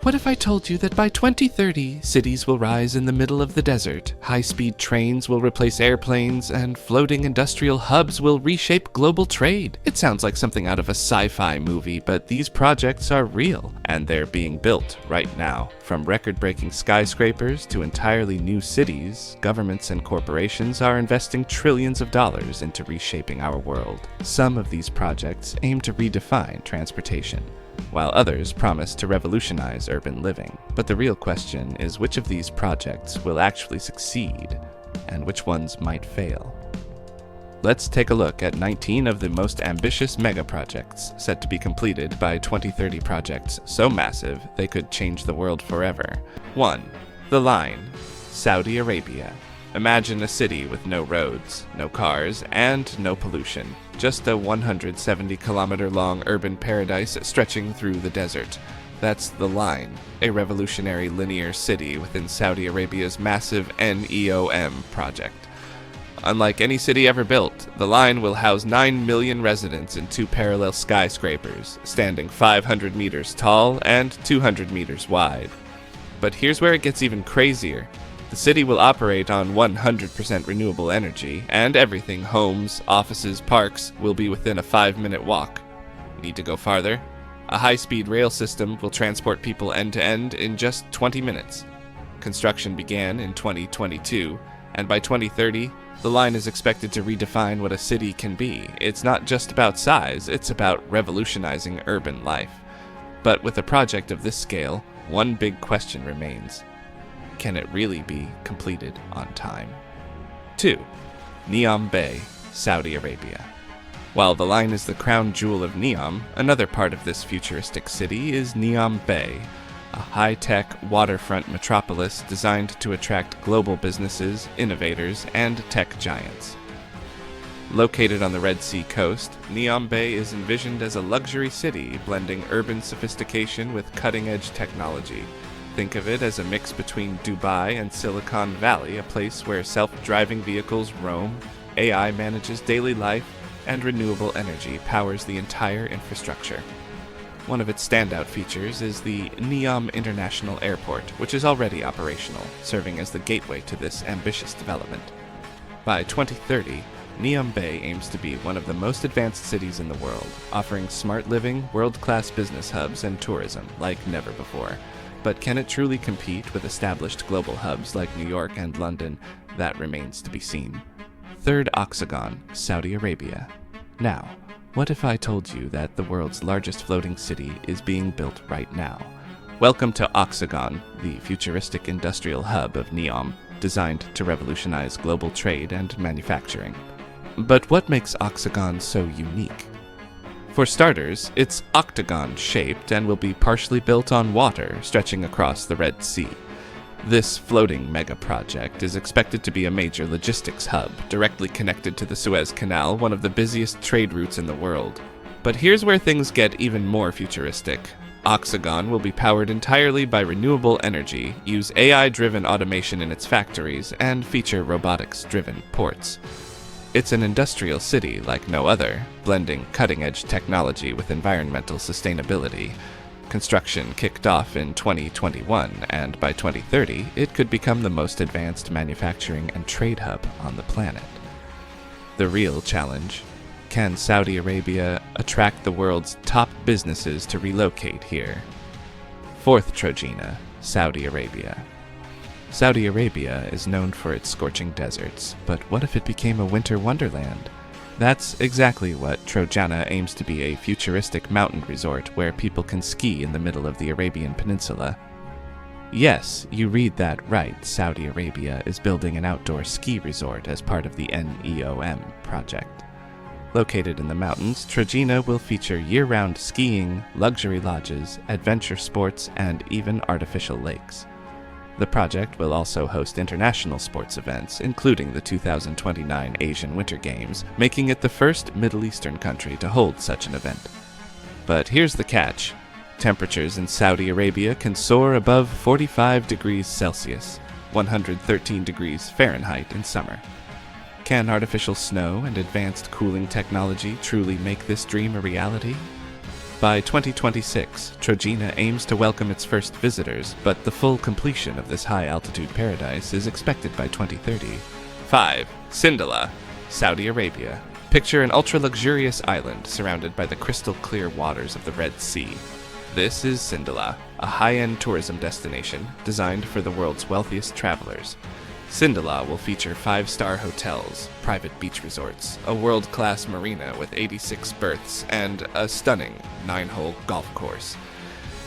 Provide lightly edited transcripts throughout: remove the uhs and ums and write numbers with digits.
What if I told you that by 2030, cities will rise in the middle of the desert, high-speed trains will replace airplanes, and floating industrial hubs will reshape global trade? It sounds like something out of a sci-fi movie, but these projects are real, and they're being built right now. From record-breaking skyscrapers to entirely new cities, governments and corporations are investing trillions of dollars into reshaping our world. Some of these projects aim to redefine transportation, while others promise to revolutionize urban living. But the real question is which of these projects will actually succeed, and which ones might fail. Let's take a look at 19 of the most ambitious mega projects set to be completed by 2030, projects so massive they could change the world forever. 1. The Line, Saudi Arabia. Imagine a city with no roads, no cars, and no pollution. Just a 170-kilometer-long urban paradise stretching through the desert. That's The Line, a revolutionary linear city within Saudi Arabia's massive NEOM project. Unlike any city ever built, The Line will house 9 million residents in 2 parallel skyscrapers, standing 500 meters tall and 200 meters wide. But here's where it gets even crazier. The city will operate on 100% renewable energy, and everything, homes, offices, parks, will be within a 5-minute walk. Need to go farther? A high-speed rail system will transport people end-to-end in just 20 minutes. Construction began in 2022, and by 2030, the line is expected to redefine what a city can be. It's not just about size, it's about revolutionizing urban life. But with a project of this scale, one big question remains. Can it really be completed on time? 2. NEOM Bay, Saudi Arabia. While the line is the crown jewel of NEOM, another part of this futuristic city is NEOM Bay, a high-tech waterfront metropolis designed to attract global businesses, innovators, and tech giants. Located on the Red Sea coast, NEOM Bay is envisioned as a luxury city blending urban sophistication with cutting-edge technology. Think of it as a mix between Dubai and Silicon Valley, a place where self-driving vehicles roam, AI manages daily life, and renewable energy powers the entire infrastructure. One of its standout features is the NEOM International Airport, which is already operational, serving as the gateway to this ambitious development. By 2030, NEOM Bay aims to be one of the most advanced cities in the world, offering smart living, world-class business hubs, and tourism like never before. But can it truly compete with established global hubs like New York and London? That remains to be seen. 3rd Oxagon, Saudi Arabia. Now, what if I told you that the world's largest floating city is being built right now? Welcome to Oxagon, the futuristic industrial hub of NEOM, designed to revolutionize global trade and manufacturing. But what makes Oxagon so unique? For starters, it's octagon-shaped and will be partially built on water stretching across the Red Sea. This floating mega-project is expected to be a major logistics hub, directly connected to the Suez Canal, one of the busiest trade routes in the world. But here's where things get even more futuristic. Oxagon will be powered entirely by renewable energy, use AI-driven automation in its factories, and feature robotics-driven ports. It's an industrial city like no other, blending cutting-edge technology with environmental sustainability. Construction kicked off in 2021, and by 2030, it could become the most advanced manufacturing and trade hub on the planet. The real challenge: can Saudi Arabia attract the world's top businesses to relocate here? 4th Trojena, Saudi Arabia. Saudi Arabia is known for its scorching deserts, but what if it became a winter wonderland? That's exactly what Trojena aims to be, a futuristic mountain resort where people can ski in the middle of the Arabian Peninsula. Yes, you read that right, Saudi Arabia is building an outdoor ski resort as part of the NEOM project. Located in the mountains, Trojena will feature year-round skiing, luxury lodges, adventure sports, and even artificial lakes. The project will also host international sports events, including the 2029 Asian Winter Games, making it the first Middle Eastern country to hold such an event. But here's the catch. Temperatures in Saudi Arabia can soar above 45 degrees Celsius, 113 degrees Fahrenheit in summer. Can artificial snow and advanced cooling technology truly make this dream a reality? By 2026, Trojena aims to welcome its first visitors, but the full completion of this high-altitude paradise is expected by 2030. 5. Sindalah, Saudi Arabia. Picture an ultra-luxurious island surrounded by the crystal-clear waters of the Red Sea. This is Sindalah, a high-end tourism destination designed for the world's wealthiest travelers. Sindalah will feature 5-star hotels, private beach resorts, a world-class marina with 86 berths, and a stunning 9-hole golf course.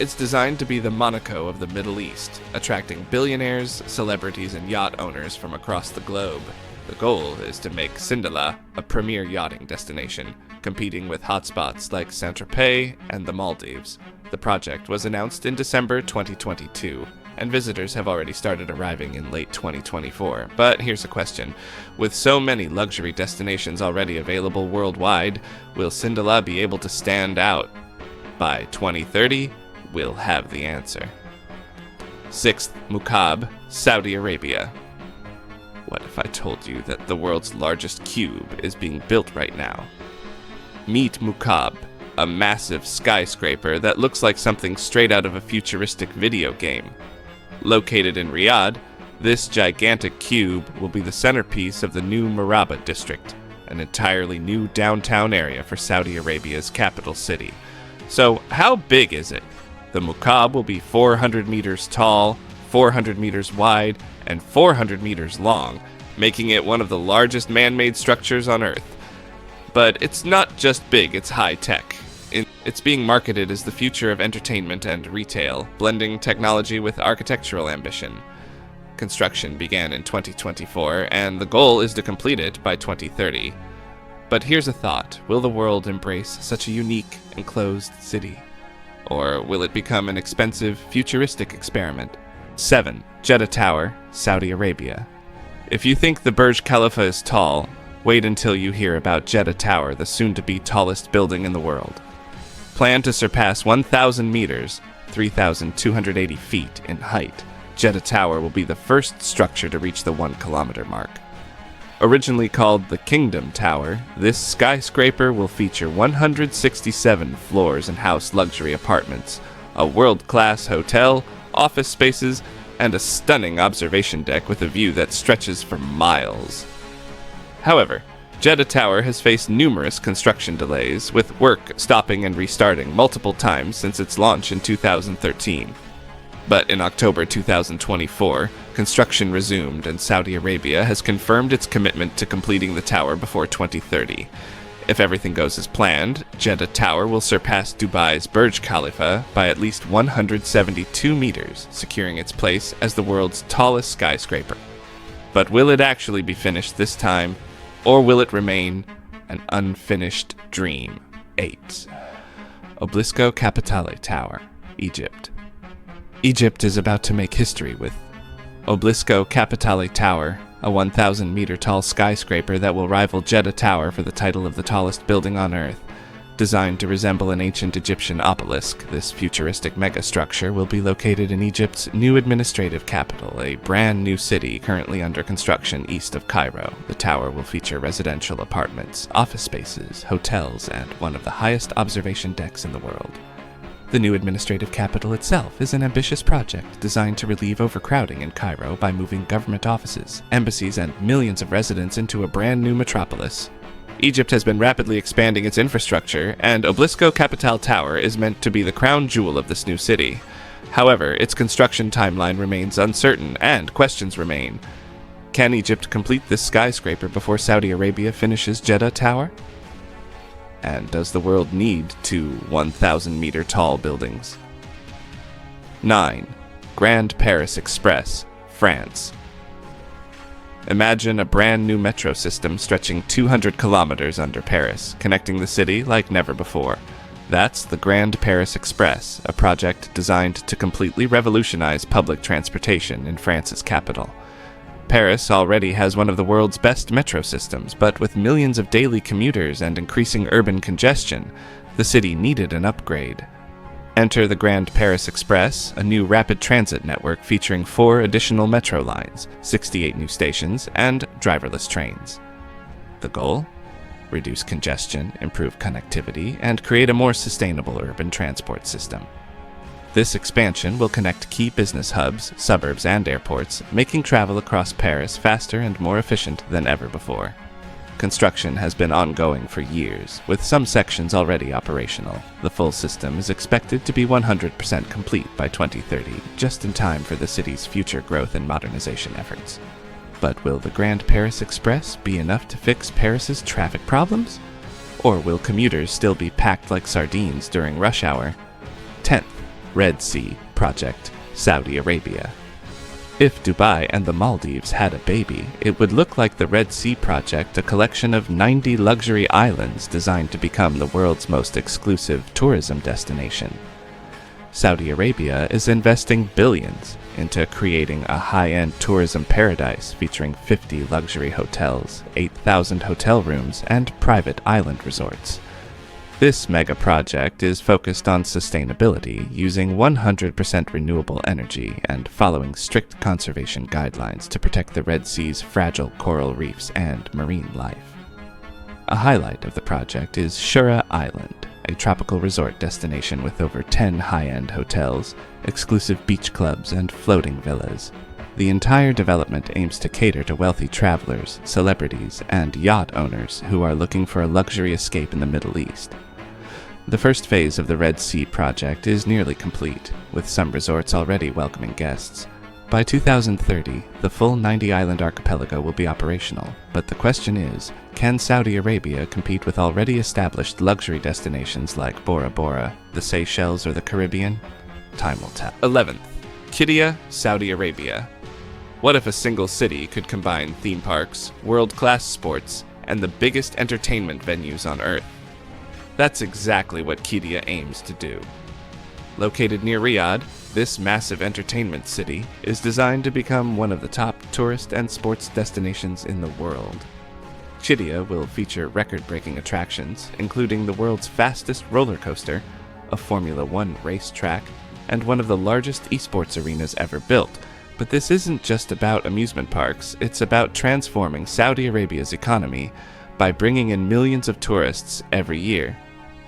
It's designed to be the Monaco of the Middle East, attracting billionaires, celebrities, and yacht owners from across the globe. The goal is to make Sindalah a premier yachting destination, competing with hotspots like Saint-Tropez and the Maldives. The project was announced in December 2022, and visitors have already started arriving in late 2024. But here's a question. With so many luxury destinations already available worldwide, will Sindalah be able to stand out? By 2030, we'll have the answer. 6th, Mukaab, Saudi Arabia. What if I told you that the world's largest cube is being built right now? Meet Mukaab, a massive skyscraper that looks like something straight out of a futuristic video game. Located in Riyadh, this gigantic cube will be the centerpiece of the new Murabba district, an entirely new downtown area for Saudi Arabia's capital city. So how big is it? The Mukaab will be 400 meters tall, 400 meters wide, and 400 meters long, making it one of the largest man-made structures on Earth. But it's not just big, it's high-tech. It's being marketed as the future of entertainment and retail, blending technology with architectural ambition. Construction began in 2024, and the goal is to complete it by 2030. But here's a thought. Will the world embrace such a unique, enclosed city? Or will it become an expensive, futuristic experiment? 7. Jeddah Tower, Saudi Arabia. If you think the Burj Khalifa is tall, wait until you hear about Jeddah Tower, the soon-to-be tallest building in the world. Planned to surpass 1,000 meters, 3,280 feet in height, Jeddah Tower will be the first structure to reach the 1-kilometer mark. Originally called the Kingdom Tower, this skyscraper will feature 167 floors and house luxury apartments, a world-class hotel, office spaces, and a stunning observation deck with a view that stretches for miles. However, Jeddah Tower has faced numerous construction delays, with work stopping and restarting multiple times since its launch in 2013. But in October 2024, construction resumed and Saudi Arabia has confirmed its commitment to completing the tower before 2030. If everything goes as planned, Jeddah Tower will surpass Dubai's Burj Khalifa by at least 172 meters, securing its place as the world's tallest skyscraper. But will it actually be finished this time, or will it remain an unfinished dream? 8. Oblisco Capitale Tower, Egypt. Egypt is about to make history with Oblisco Capitale Tower, a 1,000-meter-tall skyscraper that will rival Jeddah Tower for the title of the tallest building on Earth. Designed to resemble an ancient Egyptian obelisk, this futuristic megastructure will be located in Egypt's new administrative capital, a brand new city currently under construction east of Cairo. The tower will feature residential apartments, office spaces, hotels, and one of the highest observation decks in the world. The new administrative capital itself is an ambitious project designed to relieve overcrowding in Cairo by moving government offices, embassies, and millions of residents into a brand new metropolis. Egypt has been rapidly expanding its infrastructure, and Oblisco Capitale Tower is meant to be the crown jewel of this new city. However, its construction timeline remains uncertain, and questions remain. Can Egypt complete this skyscraper before Saudi Arabia finishes Jeddah Tower? And does the world need 2 1,000-meter-tall buildings? 9. Grand Paris Express, France. Imagine a brand new metro system stretching 200 kilometers under Paris, connecting the city like never before. That's the Grand Paris Express, a project designed to completely revolutionize public transportation in France's capital. Paris already has one of the world's best metro systems, but with millions of daily commuters and increasing urban congestion, the city needed an upgrade. Enter the Grand Paris Express, a new rapid transit network featuring 4 additional metro lines, 68 new stations, and driverless trains. The goal? reduce congestion, improve connectivity, and create a more sustainable urban transport system. This expansion will connect key business hubs, suburbs, and airports, making travel across Paris faster and more efficient than ever before. Construction has been ongoing for years, with some sections already operational. The full system is expected to be 100% complete by 2030, just in time for the city's future growth and modernization efforts. But will the Grand Paris Express be enough to fix Paris's traffic problems? Or will commuters still be packed like sardines during rush hour? 10th, Red Sea Project, Saudi Arabia. If Dubai and the Maldives had a baby, it would look like the Red Sea Project, a collection of 90 luxury islands designed to become the world's most exclusive tourism destination. Saudi Arabia is investing billions into creating a high-end tourism paradise featuring 50 luxury hotels, 8,000 hotel rooms, and private island resorts. This mega project is focused on sustainability, using 100% renewable energy and following strict conservation guidelines to protect the Red Sea's fragile coral reefs and marine life. A highlight of the project is Shura Island, a tropical resort destination with over 10 high-end hotels, exclusive beach clubs, and floating villas. The entire development aims to cater to wealthy travelers, celebrities, and yacht owners who are looking for a luxury escape in the Middle East. The first phase of the Red Sea project is nearly complete, with some resorts already welcoming guests. By 2030, the full 90-island archipelago will be operational, but the question is, can Saudi Arabia compete with already established luxury destinations like Bora Bora, the Seychelles, or the Caribbean? Time will tell. 11th, Qiddiya, Saudi Arabia. What if a single city could combine theme parks, world-class sports, and the biggest entertainment venues on Earth? That's exactly what Qiddiya aims to do. Located near Riyadh, this massive entertainment city is designed to become one of the top tourist and sports destinations in the world. Qiddiya will feature record-breaking attractions, including the world's fastest roller coaster, a Formula One racetrack, and one of the largest esports arenas ever built. But this isn't just about amusement parks, it's about transforming Saudi Arabia's economy by bringing in millions of tourists every year.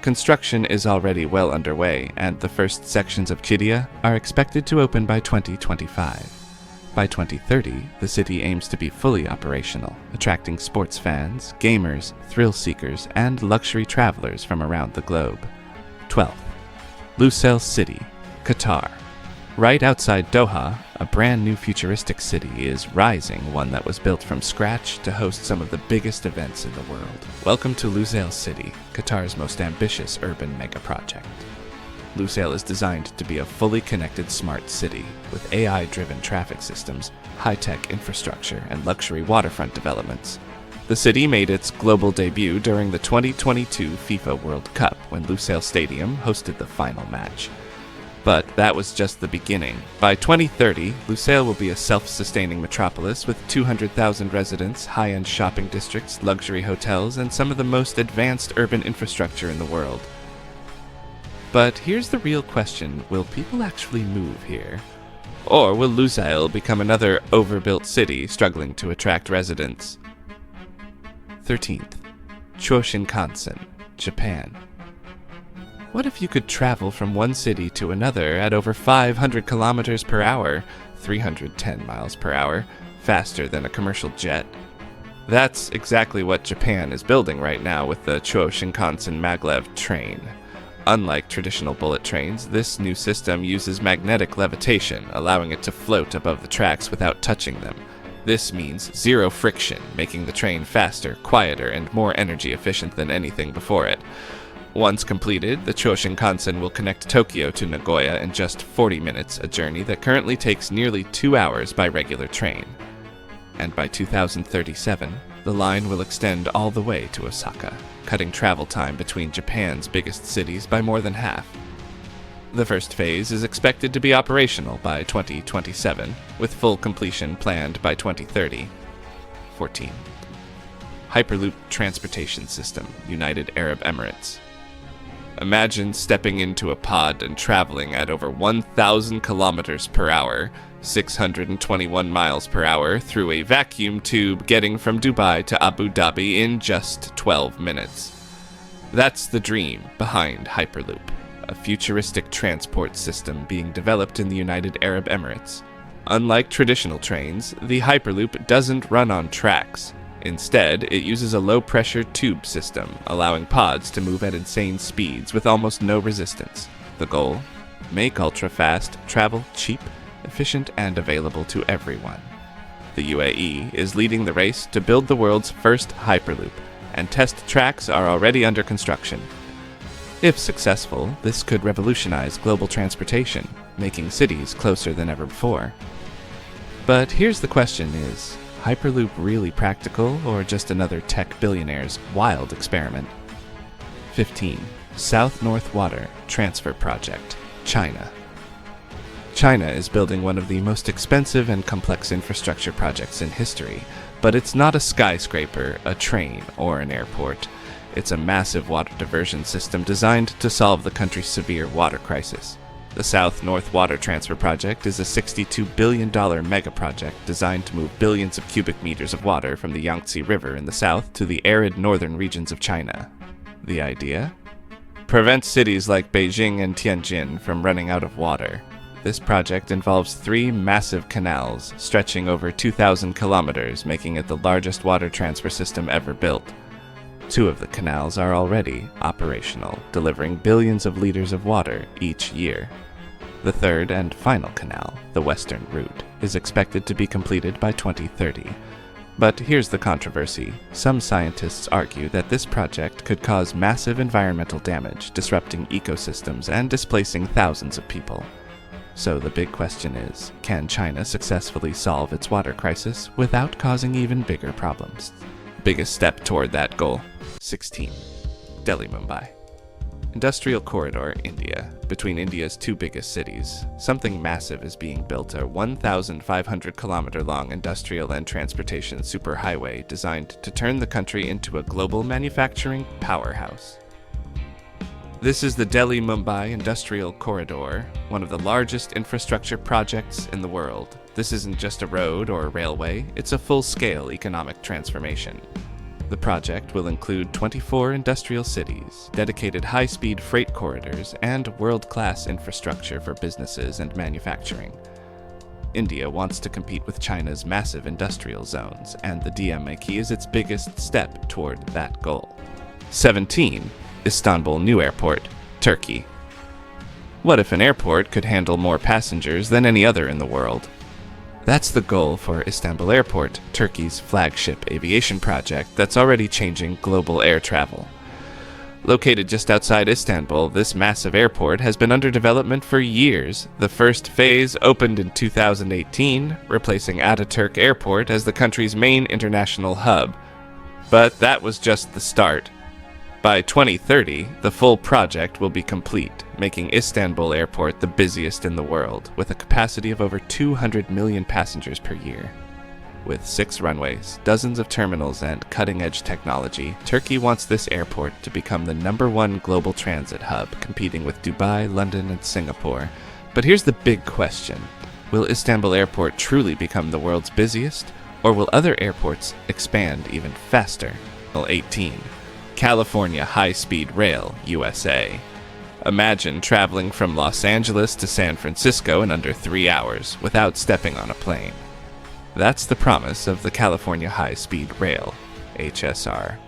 Construction is already well underway, and the first sections of Qiddiya are expected to open by 2025. By 2030, the city aims to be fully operational, attracting sports fans, gamers, thrill seekers, and luxury travelers from around the globe. 12th, Lusail City, Qatar. Right outside Doha, a brand new futuristic city is rising, one that was built from scratch to host some of the biggest events in the world. Welcome to Lusail City, Qatar's most ambitious urban mega project. Lusail is designed to be a fully connected smart city with AI-driven traffic systems, high-tech infrastructure, and luxury waterfront developments. The city made its global debut during the 2022 FIFA World Cup when Lusail Stadium hosted the final match. But that was just the beginning. By 2030, Lusail will be a self-sustaining metropolis with 200,000 residents, high-end shopping districts, luxury hotels, and some of the most advanced urban infrastructure in the world. But here's the real question, will people actually move here? Or will Lusail become another overbuilt city struggling to attract residents? 13th, Chuo Shinkansen, Japan. What if you could travel from one city to another at over 500 kilometers per hour, 310 miles per hour, faster than a commercial jet? That's exactly what Japan is building right now with the Chuo Shinkansen maglev train. Unlike traditional bullet trains, this new system uses magnetic levitation, allowing it to float above the tracks without touching them. This means zero friction, making the train faster, quieter, and more energy efficient than anything before it. Once completed, the Chuo Shinkansen will connect Tokyo to Nagoya in just 40 minutes, a journey that currently takes nearly 2 hours by regular train. And by 2037, the line will extend all the way to Osaka, cutting travel time between Japan's biggest cities by more than half. The first phase is expected to be operational by 2027, with full completion planned by 2030. 14. Hyperloop Transportation System, United Arab Emirates. Imagine stepping into a pod and traveling at over 1,000 kilometers per hour, 621 miles per hour through a vacuum tube, getting from Dubai to Abu Dhabi in just 12 minutes. That's the dream behind Hyperloop, a futuristic transport system being developed in the United Arab Emirates. Unlike traditional trains, the Hyperloop doesn't run on tracks. Instead, it uses a low-pressure tube system, allowing pods to move at insane speeds with almost no resistance. The goal? Make ultra-fast travel cheap, efficient, and available to everyone. The UAE is leading the race to build the world's first Hyperloop, and test tracks are already under construction. If successful, this could revolutionize global transportation, making cities closer than ever before. But here's the question: is Hyperloop really practical, or just another tech billionaire's wild experiment? 15. South-North Water Transfer Project, China. China is building one of the most expensive and complex infrastructure projects in history, but it's not a skyscraper, a train, or an airport. It's a massive water diversion system designed to solve the country's severe water crisis. The South-North Water Transfer Project is a $62 billion mega-project designed to move billions of cubic meters of water from the Yangtze River in the south to the arid northern regions of China. The idea? Prevent cities like Beijing and Tianjin from running out of water. This project involves 3 massive canals stretching over 2,000 kilometers, making it the largest water transfer system ever built. 2 of the canals are already operational, delivering billions of liters of water each year. The 3rd and final canal, the Western Route, is expected to be completed by 2030. But here's the controversy. Some scientists argue that this project could cause massive environmental damage, disrupting ecosystems and displacing thousands of people. So the big question is, can China successfully solve its water crisis without causing even bigger problems? Biggest step toward that goal. 16. Delhi, Mumbai. Industrial Corridor, India. Between India's 2 biggest cities, something massive is being built, a 1,500-kilometer-long industrial and transportation superhighway designed to turn the country into a global manufacturing powerhouse. This is the Delhi-Mumbai Industrial Corridor, one of the largest infrastructure projects in the world. This isn't just a road or a railway, it's a full-scale economic transformation. The project will include 24 industrial cities, dedicated high-speed freight corridors, and world-class infrastructure for businesses and manufacturing. India wants to compete with China's massive industrial zones, and the DMAQ is its biggest step toward that goal. 17. Istanbul New Airport, Turkey. What if an airport could handle more passengers than any other in the world? That's the goal for Istanbul Airport, Turkey's flagship aviation project that's already changing global air travel. Located just outside Istanbul, this massive airport has been under development for years. The first phase opened in 2018, replacing Ataturk Airport as the country's main international hub. But that was just the start. By 2030, the full project will be complete, making Istanbul Airport the busiest in the world, with a capacity of over 200 million passengers per year. With 6 runways, dozens of terminals, and cutting-edge technology, Turkey wants this airport to become the #1 global transit hub, competing with Dubai, London, and Singapore. But here's the big question. Will Istanbul Airport truly become the world's busiest, or will other airports expand even faster? 18. California High-Speed Rail, USA. Imagine traveling from Los Angeles to San Francisco in under 3 hours without stepping on a plane. That's the promise of the California High-Speed Rail, HSR.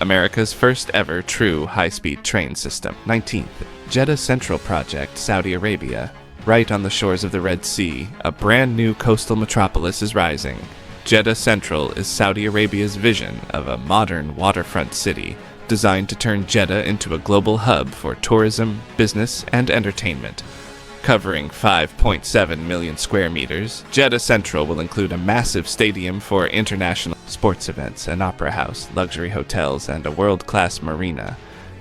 America's first ever true high-speed train system. 19th. Jeddah Central Project, Saudi Arabia. Right on the shores of the Red Sea, a brand new coastal metropolis is rising. Jeddah Central is Saudi Arabia's vision of a modern waterfront city designed to turn Jeddah into a global hub for tourism, business, and entertainment. Covering 5.7 million square meters, Jeddah Central will include a massive stadium for international sports events, an opera house, luxury hotels, and a world-class marina.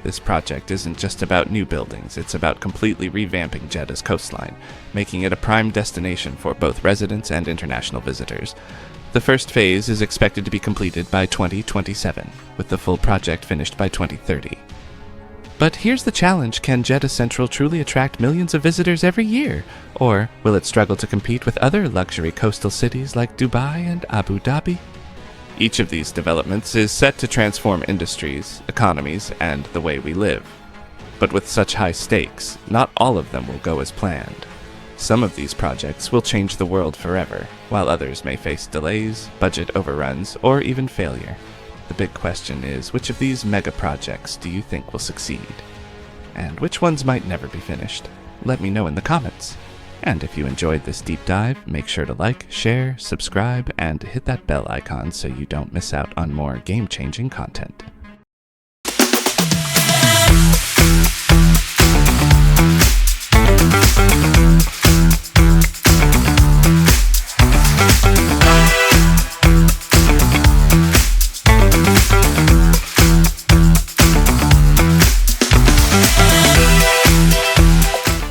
This project isn't just about new buildings, it's about completely revamping Jeddah's coastline, making it a prime destination for both residents and international visitors. The first phase is expected to be completed by 2027, with the full project finished by 2030. But here's the challenge: can Jeddah Central truly attract millions of visitors every year? Or will it struggle to compete with other luxury coastal cities like Dubai and Abu Dhabi? Each of these developments is set to transform industries, economies, and the way we live. But with such high stakes, not all of them will go as planned. Some of these projects will change the world forever, while others may face delays, budget overruns, or even failure. The big question is, which of these mega projects do you think will succeed? And which ones might never be finished? Let me know in the comments. And if you enjoyed this deep dive, make sure to like, share, subscribe, and hit that bell icon so you don't miss out on more game-changing content.